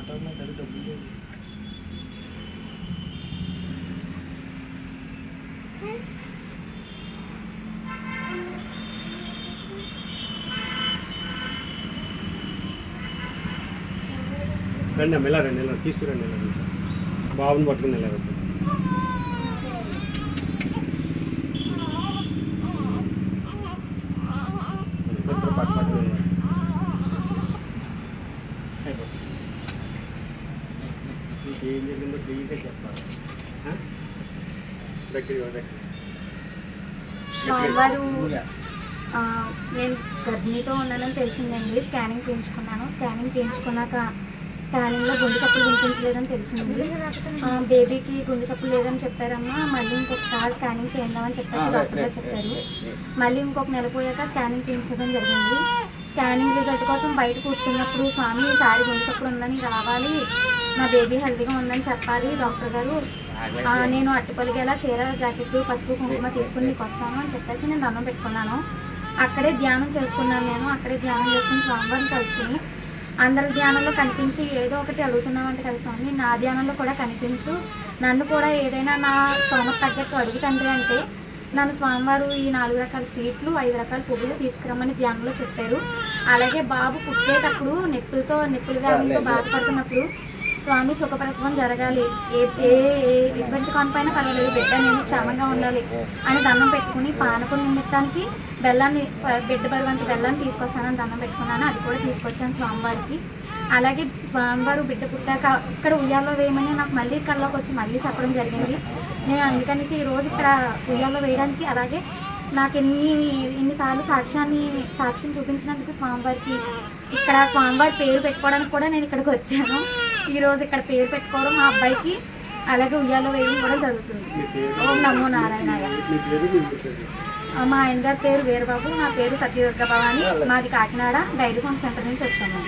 రండి అమ్మ, ఇలా రండి, ఇలా తీసుకురండి, ఇలా బాబుని పట్టుకుని ఇలా రండి. ఏం జరిగిందో క్లియర్గా చెప్పాలి. సోమవారం నేను గర్భిణీతో ఉన్నానని తెలిసిందండి. స్కానింగ్ చేయించుకున్నాను. స్కానింగ్ చేయించుకున్నాక స్కానింగ్లో గుండె చప్పులు వినిపించలేదని తెలిసింది. బేబీకి గుండె చప్పులు లేదని చెప్పారమ్మా. మళ్ళీ ఇంకొకసారి స్కానింగ్ చేద్దామని చెప్పేసి డాక్టర్ గారు చెప్పారు. మళ్ళీ ఇంకొక నెల పోయాక స్కానింగ్ చేయించడం జరిగింది. స్కానింగ్ రిజల్ట్ కోసం బయట కూర్చున్నప్పుడు స్వామి ఈసారి గుండె చప్పుడు ఉందని రావాలి, నా బేబీ హెల్తీగా ఉందని చెప్పాలి డాక్టర్ గారు, నేను అట్టుపలిగేలా చీర జాకెట్ పసుపు కుంకుమ తీసుకుని నీకు వస్తాను అని చెప్పేసి నేను దండం పెట్టుకున్నాను. అక్కడే ధ్యానం చేసుకున్నాను. నేను అక్కడే ధ్యానం చేసుకుని స్వామివారిని తలుచుకుని అందరి ధ్యానంలో కనిపించి ఏదో ఒకటి అడుగుతున్నామంటే కదా స్వామి, నా ధ్యానంలో కూడా కనిపించు, నన్ను కూడా ఏదైనా నా స్తోమత తగ్గట్టు అడుగు తండ్రి అంటే నన్ను స్వామివారు ఈ 4 రకాల స్వీట్లు 5 రకాల పువ్వులు తీసుకురమ్మని ధ్యానంలో చెప్పారు. అలాగే బాబు పుట్టేటప్పుడు నొప్పుల వ్యాధులతో బాధపడుతున్నప్పుడు స్వామి సుఖప్రసవం జరగాలి, ఎటువంటి కానిపైన పర్వాలేదు, బిడ్డ నేను క్షేమంగా ఉండాలి అని దండం పెట్టుకుని పానకం నిమిత్తానికి బెల్లాన్ని, బిడ్డ బరువంటి బెల్లాన్ని తీసుకొస్తానని దండం పెట్టుకున్నాను. అది కూడా తీసుకొచ్చాను స్వామివారికి. అలాగే స్వామివారు బిడ్డ పుట్టాక ఇక్కడ ఉయ్యాల్లో వేయమని నాకు మళ్ళీ కళ్ళలోకి వచ్చి మళ్ళీ చెప్పడం జరిగింది. నేను అందుకనేసి ఈరోజు ఇక్కడ ఉయ్యాల్లో వేయడానికి, అలాగే నాకు ఎన్నిసార్లు సాక్ష్యం చూపించినందుకు స్వామివారికి, ఇక్కడ స్వామివారి పేరు పెట్టుకోవడానికి కూడా నేను ఇక్కడికి వచ్చాను. ఈరోజు ఇక్కడ పేరు పెట్టుకోవడం, మా అబ్బాయికి అలాగే ఉయ్యాల్లో వేయడం కూడా జరుగుతుంది. ఓం నమో నారాయణాయ. మా ఆయన గారి పేరు వీరబాబు, నా పేరు సత్యదుర్గ భవాని, మాది కాకినాడ డైరీ ఫార్మ్ సెంటర్ నుంచి వచ్చాము.